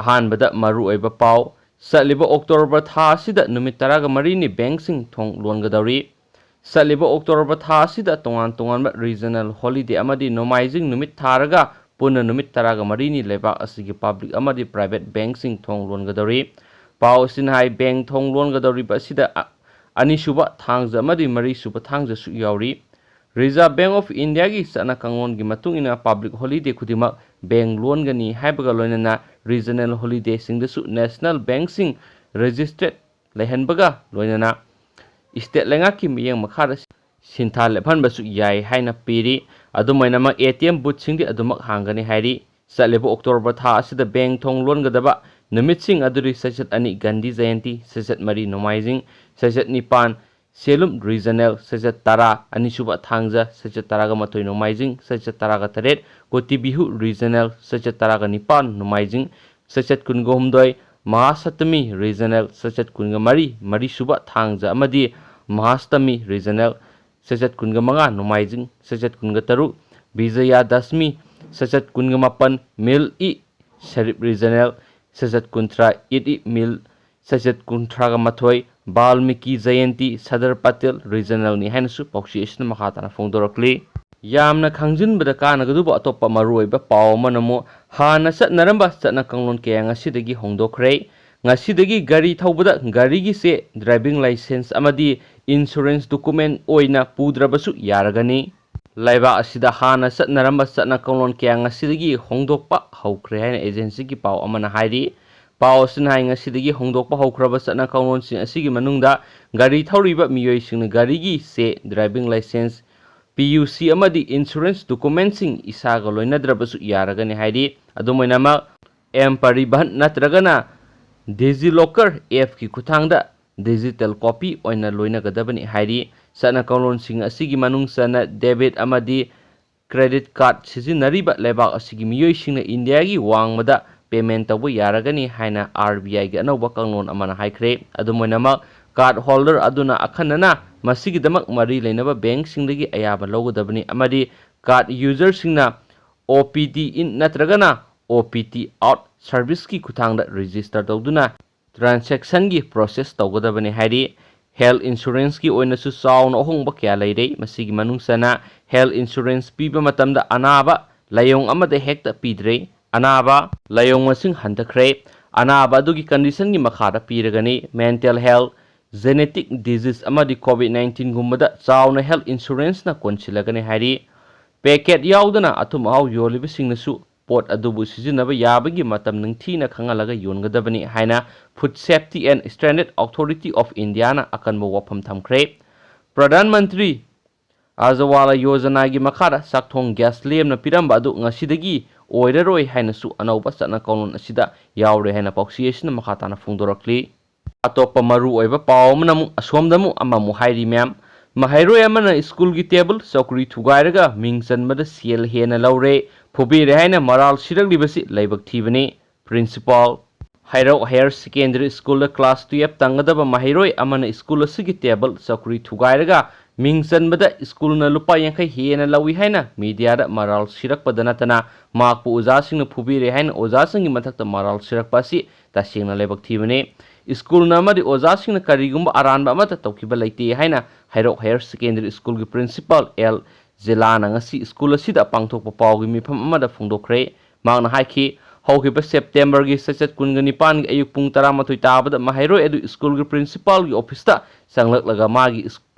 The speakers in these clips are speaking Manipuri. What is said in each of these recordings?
ꯑꯍꯥꯟꯕꯗ ꯃꯔꯨꯑꯣꯏꯕ ꯄꯥꯎ ꯆꯠꯂꯤꯕ ꯑꯣꯛꯇꯣꯕꯔ ꯊꯥ ꯑꯁꯤꯗ ꯅꯨꯃꯤꯠ 14ꯅꯤ ꯕꯦꯡꯛꯁꯤꯡ ꯊꯣꯡ ꯂꯣꯟꯒꯗꯧꯔꯤ ꯆꯠꯂꯤꯕ ꯑꯣꯛꯇꯣꯕꯔ ꯊꯥ ꯑꯁꯤꯗ ꯇꯣꯉꯥꯟꯕ ꯔꯤꯖꯅꯦꯜ ꯍꯣꯂꯤꯗꯦ ꯑꯃꯗꯤ ꯅꯣꯡꯃꯥꯏꯖꯤꯡ ꯅꯨꯃꯤꯠ ꯊꯥꯔꯒ ꯄꯨꯟꯅ ꯅꯨꯃꯤꯠ 14ꯅꯤ ꯂꯩꯕꯥꯛ ꯑꯁꯤꯒꯤ ꯄꯕ꯭ꯂꯤꯛ ꯑꯃꯗꯤ ꯄ꯭ꯔꯥꯏꯚꯦꯠ ꯕꯦꯡꯛꯁꯤꯡ ꯊꯣꯡ ꯂꯣꯟꯒꯗꯧꯔꯤ ꯄꯥꯎ ꯑꯁꯤꯅ ꯍꯥꯏ ꯕꯦꯡꯛ ꯊꯣꯡ ꯂꯣꯟꯒꯗꯧꯔꯤꯕ ꯑꯁꯤꯗ ꯑꯅꯤꯁꯨꯕ ꯊꯥꯡꯖ ꯑꯃꯗꯤ ꯃꯔꯤꯁꯨꯕ ꯊꯥꯡꯖꯁꯨ ꯌꯥꯎꯔꯤ ꯔꯤꯖꯔꯚ ꯕꯦꯡꯛ ꯑꯣꯐ ꯏꯟꯗꯤꯌꯥꯒꯤ ꯆꯠꯅ ꯀꯥꯡꯂꯣꯟꯒꯤ ꯃꯇꯨꯡ ꯏꯟꯅ ꯄꯕ꯭ꯂꯤꯛ ꯍꯣꯂꯤꯗꯦ ꯈꯨꯗꯤꯡꯃꯛ ꯕꯦꯡꯛ ꯂꯣꯟꯒꯅꯤ ꯍꯥꯏꯕꯒ ꯂꯣꯏꯅꯅ ꯔꯤꯖꯅꯦꯜ ꯍꯣꯂꯤꯗꯦꯁꯤꯡꯗꯁꯨ ꯅꯦꯁꯅꯦꯜ ꯕꯦꯡꯛꯁꯤꯡ ꯔꯦꯖꯤꯁꯇ꯭ꯔꯦꯠ ꯂꯩꯍꯟꯕꯒ ꯂꯣꯏꯅꯅ ꯁ꯭ꯇꯦꯠ ꯂꯩꯉꯥꯛꯀꯤ ꯃꯤꯠꯌꯦꯡ ꯃꯈꯥꯗ ꯁꯤꯟꯊꯥ ꯂꯦꯞꯍꯟꯕꯁꯨ ꯌꯥꯏ ꯍꯥꯏꯅ ꯄꯤꯔꯤ ꯑꯗꯨꯃꯥꯏꯅꯃꯛ ATM ꯕꯨꯊꯁꯤꯡꯗꯤ ꯑꯗꯨꯃꯛ ꯍꯥꯡꯒꯅꯤ ꯍꯥꯏꯔꯤ ꯆꯠꯂꯤꯕ ꯑꯣꯛꯇꯣꯕꯔ ꯊꯥ ꯑꯁꯤꯗ ꯕꯦꯡꯛ ꯊꯣꯡ ꯂꯣꯟꯒꯗꯕ ꯅꯨꯃꯤꯠꯁꯤꯡ ꯑꯗꯨꯗꯤ ꯆꯩꯆꯠ 2 ꯒꯥꯟꯙꯤ ꯖꯌꯟꯇꯤ ꯆꯩꯆꯠ 4 ꯅꯣꯡꯃꯥꯏꯖꯤꯡ ꯆꯩꯆꯠ 9 ꯁꯦꯂꯨꯝ ꯔꯤꯖꯅꯦꯜ ꯆꯩꯆꯠ 10 ꯑꯅꯤꯁꯨꯕ ꯊꯥꯡꯖ ꯆꯩꯆꯠ 11 ꯅꯣꯡꯃꯥꯏꯖꯤꯡ ꯆꯩꯆꯠ 18 ꯀꯣꯇꯤ ꯕꯤꯍꯨ ꯔꯤꯖꯅꯦꯜ ꯆꯩꯆꯠ 19 ꯅꯣꯡꯃꯥꯏꯖꯤꯡ ꯆꯩꯆꯠ 22 ꯃꯍꯥꯁꯇꯃꯤ ꯔꯤꯖꯅꯦꯜ ꯆꯩꯆꯠ 24 ꯃꯔꯤꯁꯨꯕ ꯊꯥꯡꯖ ꯑꯃꯗꯤ ꯃꯍꯥꯁꯇꯃꯤ ꯔꯤꯖꯅꯦꯜ ꯆꯩꯆꯠ 25 ꯅꯣꯡꯃꯥꯏꯖꯤꯡ ꯆꯩꯆꯠ 23 ꯕꯤꯖꯌꯗꯁꯃꯤ ꯆꯩꯆꯠ 27 ꯃꯤꯜ ꯏ ꯁꯔꯤꯞ ꯔꯤꯖꯅꯦꯜ ꯆꯩꯆꯠ 30 ꯏꯗ ꯏ ꯃꯤꯜ ꯆꯩꯆꯠ 38 ꯕꯥꯜꯃꯤꯀꯤ ꯖꯌꯟꯇꯤ ꯁꯗꯔ ꯄꯇꯦꯜ ꯔꯤꯖꯅꯦꯜꯅꯤ ꯍꯥꯏꯅꯁꯨ ꯄꯥꯎꯆꯦ ꯑꯁꯤꯅ ꯃꯈꯥ ꯇꯥꯅ ꯐꯣꯡꯗꯣꯔꯛꯂꯤ ꯌꯥꯝꯅ ꯈꯪꯖꯤꯟꯕꯗ ꯀꯥꯟꯅꯒꯗꯕ ꯑꯇꯣꯞꯄ ꯃꯔꯨꯑꯣꯏꯕ ꯄꯥꯎ ꯑꯃꯅ ꯑꯃꯨꯛ ꯍꯥꯟꯅ ꯆꯠꯅꯔꯝꯕ ꯆꯠꯅ ꯀꯥꯡꯂꯣꯟ ꯀꯌꯥ ꯉꯁꯤꯗꯒꯤ ꯍꯣꯡꯗꯣꯛꯈ꯭ꯔꯦ ꯉꯁꯤꯗꯒꯤ ꯒꯥꯔꯤ ꯊꯧꯕꯗ ꯒꯥꯔꯤꯒꯤ ꯆꯦ ꯗ꯭ꯔꯥꯏꯚꯤꯡ ꯂꯥꯏꯁꯦꯟꯁ ꯑꯃꯗꯤ ꯏꯟꯁꯨꯔꯦꯟꯁ ꯗꯣꯀꯨꯃꯦꯟ ꯑꯣꯏꯅ ꯄꯨꯗ꯭ꯔꯕꯁꯨ ꯌꯥꯔꯒꯅꯤ ꯂꯩꯕꯥꯛ ꯑꯁꯤꯗ ꯍꯥꯟꯅ ꯆꯠꯅꯔꯝꯕ ꯆꯠꯅ ꯀꯥꯡꯂꯣꯟ ꯀꯌꯥ ꯉꯁꯤꯗꯒꯤ ꯍꯣꯡꯗꯣꯛꯄ ꯍꯧꯈ꯭ꯔꯦ ꯍꯥꯏꯅ ꯑꯦꯖꯦꯟꯁꯤꯒꯤ ꯄꯥꯎ ꯑꯃꯅ ꯍꯥꯏꯔꯤ ꯄꯥꯎ ꯑꯁꯤꯅ ꯍꯥꯏ ꯉꯁꯤꯗꯒꯤ ꯍꯣꯡꯗꯣꯛꯄ ꯍꯧꯈ꯭ꯔꯕ ꯆꯠꯅ ꯀꯥꯡꯂꯣꯟꯁꯤꯡ ꯑꯁꯤꯒꯤ ꯃꯅꯨꯡꯗ ꯒꯥꯔꯤ ꯊꯧꯔꯤꯕ ꯃꯤꯑꯣꯏꯁꯤꯡꯅ ꯒꯥꯔꯤꯒꯤ ꯆꯦ ꯗ꯭ꯔꯥꯏꯚꯤꯡ ꯂꯥꯏꯁꯦꯟꯁ PUC ꯑꯃꯗꯤ ꯏꯟꯁꯨꯔꯦꯟꯁ ꯗꯣꯀꯨꯃꯦꯟꯁꯤꯡ ꯏꯁꯥꯒ ꯂꯣꯏꯅꯗ꯭ꯔꯕꯁꯨ ꯌꯥꯔꯒꯅꯤ ꯍꯥꯏꯔꯤ ꯑꯗꯨꯃꯥꯏꯅꯃꯛ ꯄꯔꯤꯕꯍꯟ ꯅꯠꯇ꯭ꯔꯒꯅ ꯗꯤꯖꯤꯂꯣꯀꯔ ꯑꯦꯞꯀꯤ ꯈꯨꯠꯊꯥꯡꯗ ꯗꯤꯖꯤꯇꯦꯜ ꯀꯣꯄꯤ ꯑꯣꯏꯅ ꯂꯣꯏꯅꯒꯗꯕꯅꯤ ꯍꯥꯏꯔꯤ ꯆꯠꯅ ꯀꯥꯡꯂꯣꯟꯁꯤꯡ ꯑꯁꯤꯒꯤ ꯃꯅꯨꯡ ꯆꯟꯅ ꯗꯦꯕꯤꯠ ꯑꯃꯗꯤ ꯀ꯭ꯔꯦꯗꯤꯠ ꯀꯥꯔꯗ ꯁꯤꯖꯤꯟꯅꯔꯤꯕ ꯂꯩꯕꯥꯛ ꯑꯁꯤꯒꯤ ꯃꯤꯑꯣꯏꯁꯤꯡꯅ ꯏꯟꯗꯤꯌꯥꯒꯤ ꯋꯥꯡꯃꯗ ꯄꯦꯃꯦꯟ ꯇꯧꯕ ꯌꯥꯔꯒꯅꯤ ꯍꯥꯏꯅ RBIꯒꯤ ꯑꯅꯧꯕ ꯀꯥꯡꯂꯣꯟ ꯑꯃꯅ ꯍꯥꯏꯈ꯭ꯔꯦ ꯑꯗꯨꯃꯥꯏꯅꯃꯛ ꯀꯥꯔꯗ ꯍꯣꯜꯗꯔ ꯑꯗꯨꯅ ꯑꯈꯟꯅꯅ ꯃꯁꯤꯒꯤꯗꯃꯛ ꯃꯔꯤ ꯂꯩꯅꯕ ꯕꯦꯡꯛꯁꯤꯡꯗꯒꯤ ꯑꯌꯥꯕ ꯂꯧꯒꯗꯕꯅꯤ ꯑꯃꯗꯤ ꯀꯥꯔꯗ ꯌꯨꯖꯔꯁꯤꯡꯅ OPT in ꯅꯠꯇ꯭ꯔꯒꯅ OPT out ꯁꯔꯚꯤꯁꯀꯤ ꯈꯨꯠꯊꯥꯡꯗ ꯔꯦꯖꯤꯁꯇꯔ ꯇꯧꯗꯨꯅ ꯇ꯭ꯔꯥꯟꯁꯦꯛꯁꯟꯒꯤ ꯄ꯭ꯔꯣꯁꯦꯁ ꯇꯧꯒꯗꯕꯅꯤ ꯍꯥꯏꯔꯤ ꯍꯦꯜꯊ ꯏꯟꯁꯨꯔꯦꯟꯁꯀꯤ ꯑꯣꯏꯅꯁꯨ ꯆꯥꯎꯅ ꯑꯍꯣꯡꯕ ꯀꯌꯥ ꯂꯩꯔꯦ ꯃꯁꯤꯒꯤ ꯃꯅꯨꯡ ꯆꯟꯅ ꯍꯦꯜꯊ ꯏꯟꯁꯨꯔꯦꯟꯁ ꯄꯤꯕ ꯃꯇꯝꯗ ꯑꯅꯥꯕ ꯂꯥꯏꯑꯣꯡ ꯑꯃꯗ ꯍꯦꯛꯇ ꯄꯤꯗ꯭ꯔꯦ ꯑꯅꯥꯕ ꯂꯥꯏꯑꯣꯡ ꯃꯁꯤꯡ ꯍꯟꯊꯈ꯭रे ꯑꯅꯥꯕ ꯑꯗꯨꯒꯤ ꯀꯟꯗꯤꯁꯟꯒꯤ ꯃꯈꯥꯗ ꯄꯤꯔꯒꯅꯤ ꯃꯦꯟꯇꯦꯜ ꯍꯦꯜꯊ ꯖꯦꯅꯦꯇꯤꯛ ꯗꯤꯖꯤꯖ ꯑꯃꯗꯤ COVID-19 ꯒꯨꯝꯕꯗ ꯆꯥꯎꯅ ꯍꯦꯜꯊ ꯏꯟꯁꯨꯔꯦꯟꯁꯅ ꯀꯣꯟꯁꯤꯜꯂꯒꯅꯤ ꯍꯥꯏꯔꯤ ꯄꯦꯀꯦꯠ ꯌꯥꯎꯗꯅ ꯑꯊꯨꯝ ꯑꯍꯥꯎ ꯌꯣꯜꯂꯤꯕꯁꯤꯡꯅꯁꯨ ꯄꯣꯠ ꯑꯗꯨꯕꯨ ꯁꯤꯖꯤꯟꯅꯕ ꯌꯥꯕꯒꯤ ꯃꯇꯝ ꯅꯤꯡꯊꯤꯅ ꯈꯪꯍꯜꯂꯒ ꯌꯣꯟꯒꯗꯕꯅꯤ ꯍꯥꯏꯅ food safety and standard authority of ꯏꯟꯗꯤꯌꯥꯅ ꯑꯀꯟꯕ ꯋꯥꯐꯝ ꯊꯝꯈ꯭ꯔꯦ ꯄ꯭ꯔꯙꯥꯟ ꯃꯟꯇ꯭ꯔꯤ ꯑꯖꯋꯥꯂꯥ ꯌꯣꯖꯅꯥꯒꯤ ꯃꯈꯥꯗ ꯆꯥꯛꯊꯣꯡ ꯒ꯭ꯌꯥꯁ ꯂꯦꯝꯅ ꯄꯤꯔꯝꯕ ꯑꯗꯨ ꯉꯁꯤꯗꯒꯤ ꯑꯣꯏꯔꯔꯣꯏ ꯍꯥꯏꯅꯁꯨ ꯑꯅꯧꯕ ꯆꯠꯅ ꯀꯥꯡꯂꯣꯟ ꯑꯁꯤꯗ ꯌꯥꯎꯔꯦ ꯍꯥꯏꯅ ꯄꯥꯎꯆꯦ ꯑꯁꯤꯅ ꯃꯈꯥ ꯇꯥꯅ ꯐꯣꯡꯗꯣꯔꯛꯂꯤ ꯑꯇꯣꯞꯄ ꯃꯔꯨꯑꯣꯏꯕ ꯄꯥꯎ ꯑꯃꯅ ꯑꯃꯨꯛ ꯍꯥꯏꯔꯤ ꯃꯌꯥꯝ ꯃꯍꯩꯔꯣꯏ ꯑꯃꯅ ꯁ꯭ꯀꯨꯜꯒꯤ ꯇꯦꯕꯜ ꯆꯧꯀ꯭ꯔꯤ ꯊꯨꯒꯥꯏꯔꯒ ꯃꯤꯡ ꯆꯟꯕꯗ ꯁꯦꯜ ꯍꯦꯟꯅ ꯂꯧꯔꯦ ꯐꯨꯕꯤꯔꯦ ꯍꯥꯏꯅ ꯃꯔꯥꯜ ꯁꯤꯔꯛꯂꯤꯕꯁꯤ ꯂꯥꯏꯕꯛ ꯊꯤꯕꯅꯤ ꯄ꯭ꯔꯤꯟꯁꯤꯄꯥꯜ ꯍꯩꯔꯧ ꯍꯥꯌꯔ ꯁꯦꯀꯦꯟꯗꯔꯤ ꯁ꯭ꯀꯨꯜꯗ ꯀ꯭ꯂꯥꯁ 12 ꯇꯝꯒꯗꯕ ꯃꯍꯩꯔꯣꯏ ꯑꯃꯅ ꯁ꯭ꯀꯨꯜ ꯑꯁꯤꯒꯤ ꯇꯦꯕꯜ ꯆꯧꯀ꯭ꯔꯤ ꯊꯨꯒꯥꯏꯔꯒ ꯃꯤꯡ ꯆꯟꯕꯗ ꯁ꯭ꯀꯨꯜꯅ ꯂꯨꯄꯥ 50 ꯍꯦꯟꯅ ꯂꯧꯏ ꯍꯥꯏꯅ ꯃꯤꯗꯤꯌꯥꯗ ꯃꯔꯥꯜ ꯁꯤꯔꯛꯄꯗ ꯅꯠꯇꯅ ꯃꯍꯥꯛꯄꯨ ꯑꯣꯖꯥꯁꯤꯡꯅ ꯐꯨꯕꯤꯔꯦ ꯍꯥꯏꯅ ꯑꯣꯖꯥꯁꯤꯡꯒꯤ ꯃꯊꯛꯇ ꯃꯔꯥꯜ ꯁꯤꯔꯛꯄ ꯑꯁꯤ ꯇꯁꯦꯡꯅ ꯂꯥꯏꯕꯛ ꯊꯤꯕꯅꯤ ꯁ꯭ꯀꯨꯜꯅ ꯑꯃꯗꯤ ꯑꯣꯖꯥꯁꯤꯡꯅ ꯀꯔꯤꯒꯨꯝꯕ ꯑꯔꯥꯟꯕ ꯑꯃꯠꯇ ꯇꯧꯈꯤꯕ ꯂꯩꯇꯦ ꯍꯥꯏꯅ ꯍꯩꯔꯧ ꯍꯥꯌꯔ ꯁꯦꯀꯦꯟꯗꯔꯤ ꯁ꯭ꯀꯨꯜꯒꯤ ꯄ꯭ꯔꯤꯟꯁꯤꯄꯥꯜ ꯑꯦꯜ ꯖꯤꯂꯥꯅ ꯉꯁꯤ ꯁ꯭ꯀꯨꯜ ꯑꯁꯤꯗ ꯄꯥꯡꯊꯣꯛꯄ ꯄꯥꯎꯒꯤ ꯃꯤꯐꯝ ꯑꯃꯗ ꯐꯣꯡꯗꯣꯛꯈ꯭रे ꯃꯍꯥꯛꯅ ꯍꯥꯏꯈꯤ ꯍꯧꯈꯤꯕ ꯁꯦꯞꯇꯦꯝꯕꯔꯒꯤ ꯆꯩꯆꯠ 29ꯒꯤ ꯑꯌꯨꯛ ꯄꯨꯡ 11 ꯇꯥꯕꯗ ꯃꯍꯩꯔꯣꯏ ꯑꯗꯨ ꯁ꯭ꯀꯨꯜꯒꯤ ꯄ꯭ꯔꯤꯟꯁꯤꯄꯥꯜꯒꯤ ꯑꯣꯐꯤꯁꯇ ꯆꯪꯂꯛꯂꯒ ꯃꯥꯒꯤ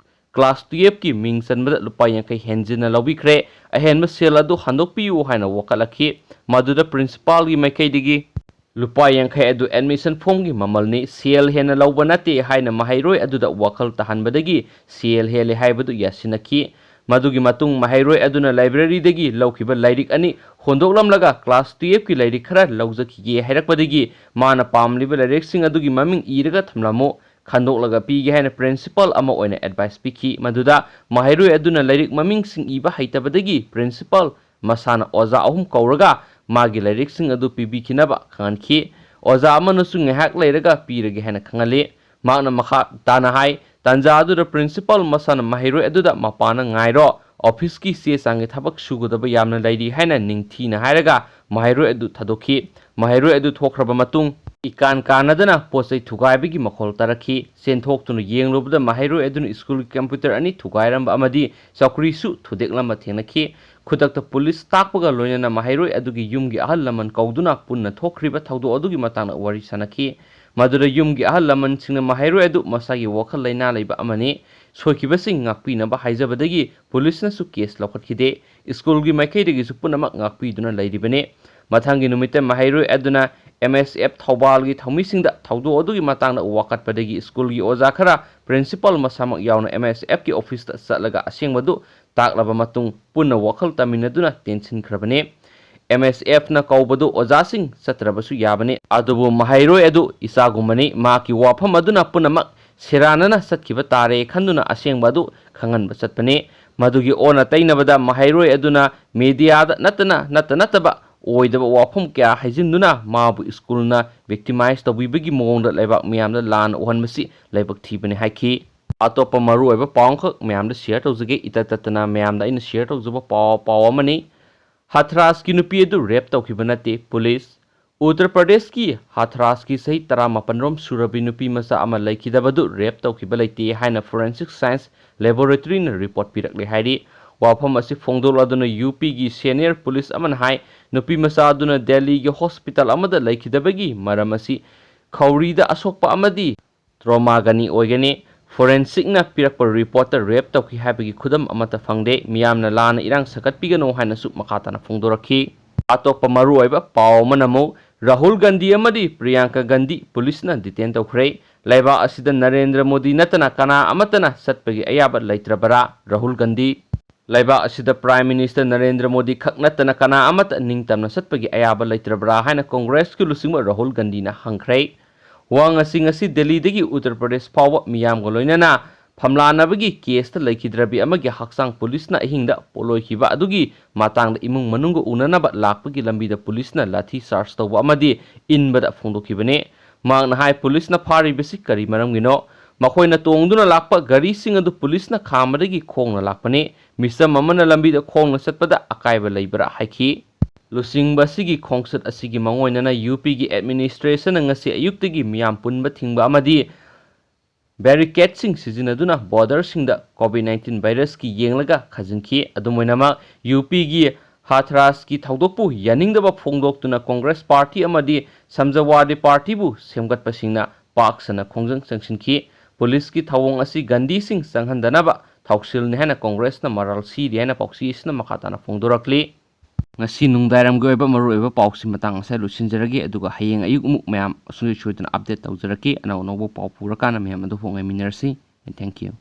ꯀ꯭ꯂꯥꯁ 12ꯀꯤ ꯃꯤꯡ ꯆꯟꯕꯗ ꯂꯨꯄꯥ 50 ꯍꯦꯟꯖꯤꯟꯅ ꯂꯧꯕꯤꯈ꯭रे ꯑꯍꯦꯟꯕ ꯁꯦꯜ ꯑꯗꯨ ꯍꯟꯗꯣꯛꯄꯤꯌꯨ ꯍꯥꯏꯅ ꯋꯥꯀꯠꯂꯛꯈꯤ ꯃꯗꯨꯗ ꯄ꯭ꯔꯤꯟꯁꯤꯄꯥꯜꯒꯤ ꯃꯥꯏꯀꯩꯗꯒꯤ ꯂꯨꯄꯥ 50 ꯑꯗꯨ ꯑꯦꯗꯃꯤꯁꯟ ꯐꯣꯝꯒꯤ ꯃꯃꯜꯅꯤ ꯁꯦꯜ ꯍꯦꯟꯅ ꯂꯧꯕ ꯅꯠꯇꯦ ꯍꯥꯏꯅ ꯃꯍꯩꯔꯣꯏ ꯑꯗꯨꯗ ꯋꯥꯈꯜ ꯇꯥꯍꯟꯕꯗꯒꯤ ꯁꯦꯜ ꯍꯦꯜꯂꯦ ꯍꯥꯏꯕꯗꯨ ꯌꯥꯁꯤꯟꯅꯈꯤ ꯃꯗꯨꯒꯤ ꯃꯇꯨꯡ ꯃꯍꯩꯔꯣꯏ ꯑꯗꯨꯅ ꯂꯥꯏꯕ꯭ꯔꯦꯔꯤꯗꯒꯤ ꯂꯧꯈꯤꯕ ꯂꯥꯏꯔꯤꯛ ꯑꯅꯤ ꯍꯣꯟꯗꯣꯛꯂꯝꯂꯒ ꯀ꯭ꯂꯥꯁ 12ꯀꯤ ꯂꯥꯏꯔꯤꯛ ꯈꯔ ꯂꯧꯖꯈꯤꯒꯦ ꯍꯥꯏꯔꯛꯄꯗꯒꯤ ꯃꯥꯅ ꯄꯥꯝꯂꯤꯕ ꯂꯥꯏꯔꯤꯛꯁꯤꯡ ꯑꯗꯨꯒꯤ ꯃꯃꯤꯡ ꯏꯔꯒ ꯊꯝꯂꯝꯃꯨ ꯈꯟꯗꯣꯛꯂꯒ ꯄꯤꯒꯦ ꯍꯥꯏꯅ ꯄ꯭ꯔꯤꯟꯁꯤꯄꯥꯜ ꯑꯃ ꯑꯣꯏꯅ ꯑꯦꯗꯚꯥꯏꯁ ꯄꯤꯈꯤ ꯃꯗꯨꯗ ꯃꯍꯩꯔꯣꯏ ꯑꯗꯨꯅ ꯂꯥꯏꯔꯤꯛ ꯃꯃꯤꯡꯁꯤꯡ ꯏꯕ ꯍꯩꯇꯕꯗꯒꯤ ꯄ꯭ꯔꯤꯟꯁꯤꯄꯥꯜ ꯃꯁꯥꯅ ꯑꯣꯖꯥ 3 ꯀꯧꯔꯒ ꯃꯥꯒꯤ ꯂꯥꯏꯔꯤꯛꯁꯤꯡ ꯑꯗꯨ ꯄꯤꯕꯤꯈꯤꯅꯕ ꯈꯪꯍꯟꯈꯤ ꯑꯣꯖꯥ ꯑꯃꯅꯁꯨ ꯉꯥꯏꯍꯥꯛ ꯂꯩꯔꯒ ꯄꯤꯔꯒꯦ ꯍꯥꯏꯅ ꯈꯪꯍꯜꯂꯤ ꯃꯍꯥꯛꯅ ꯃꯈꯥ ꯇꯥꯅ ꯍꯥꯏ ꯇꯥꯟꯖꯥ ꯑꯗꯨꯗ ꯄ꯭ꯔꯤꯟꯁꯤꯄꯥꯜ ꯃꯁꯥꯅ ꯃꯍꯩꯔꯣꯏ ꯑꯗꯨꯗ ꯃꯄꯥꯅ ꯉꯥꯏꯔꯣ ऑफिस की चे चांगे थबक सुगदब यामना लैरी हाइना निंगथीना हाइरगा महाइरोय अदु थदोखी महाइरोय अदु थोखरबा मतुंग इकान कानदना पोचै थुगाइबगी मखोल तरखी सेंथोक्तुन येंगलोबदा महाइरोय अदुन स्कूल कंप्यूटर अनि थुगाइरम अमदी चौकरीसु थुदेकलम थेंगनखी खुदक्ता पुलिस ताकपगा लोइनना महाइरोय अदुगी युमगी अहल लमन कौदुना पुन्ना थोखरिबा थौदो अदुगी मतांग वरी सनखी मदुदा युमगी अहल लमन सिंगना महाइरोय अदु मसागी वखल लैना लैबा अमनी सोखिबसिंग ngakpinaba haijabadagi police su case lokhatkide school gi maikhaidagi su punama ngakpiduna lairibane mathangi numite mahairoi aduna MSF thaubal gi thaumisingda thaudo adugi matangna wakatpadagi school gi oja khara principal masamak yauna MSF ki office ta satlaga asengmadu taklaba matung punna wakhal taminaduna tension khrabane MSF na kaubadu ojasing satrabasu yabane adubu mahairoi adu isagumani ma ki wafam aduna punama Siranana satkiba tare khanduna asengbadu khanganba satpane madugi ona tainabada mahairoi aduna media da nataba oidaba wafum kya haijinduna mabu schoolna victimize tobibagi mongda laibak miyamda lan ohanmasi laibak thibane haiki atopa maru oiba pawngkhak miyamda share tawjage itatatana miyamda ina share tawjaba paw amani hathras ki nupi adu rape tawkhiba nate police Uttar Pradesh ki Hathras ki sahi 18 rom surabi nupi masa ama laikidabadu rape tawkhiba laite haina forensic science laboratory na report pirakle hairi wafam asi phongdol aduna UP gi senior police aman hai nupi masa aduna Delhi gi hospital amada laikidabagi maram asi khauri da asokpa amadi trauma gani oigani forensic na pirakpa reporter rape tawkhi habagi khudam amata phangde miyamna lana irang sakat pigano haina su makata na phongdorakhi atokpa maru oiba paw manamo Rahul Gandhi amadi Priyanka Gandhi police na detain tawkhre laiba asida Narendra Modi natana kana amatana satpagi ayaba laitrabara Rahul Gandhi laiba asida Prime Minister Narendra Modi khak natana kana amata ningtamna satpagi ayaba laitrabara haina Congress ki lusingma Rahul Gandhi na hangkhre wang asi Delhi dagi Uttar Pradesh pawa miyam goloinana famlanabagi case ta laikhidrabi amagi haksang police na hingda poloikhiba adugi matangda imung manungo unanaba lakpagi lambida police na lathi charge tawba amadi inbada phongdokhibane mangna hai police na phari basic kari maramgino makoina tongduna lakpa gari sing adu police na khamadagi khongna lakpane misam amana lambida khongna satpada akaiba leibara haiki lusingba sigi khongsat asigi mangoinana UP gi administration ngasi ayuktagi miyam punba thingba amadi Barricade sing sizinaduna border singda COVID-19 virus ki yenglaga khajinki adumoinama UP gi Hathras ki thaudokpu yaningdaba phongdoktuna Congress party amadi Samjawadi party bu semgatpa singna paksana khongjang sangsinki police ki thawong asi Gandhi sing sanghandanaba thausil ne hana Congress na maral si ri hana pauksi isna makatana phongdorakli ngasi nungdairam go eba maru eba pauksi matang sa lusinjaragi aduga hayeng ayuk muk mayam sui chuidana update tawjaraki ana onobo pau purakana mayam adu hongai minersi and thank you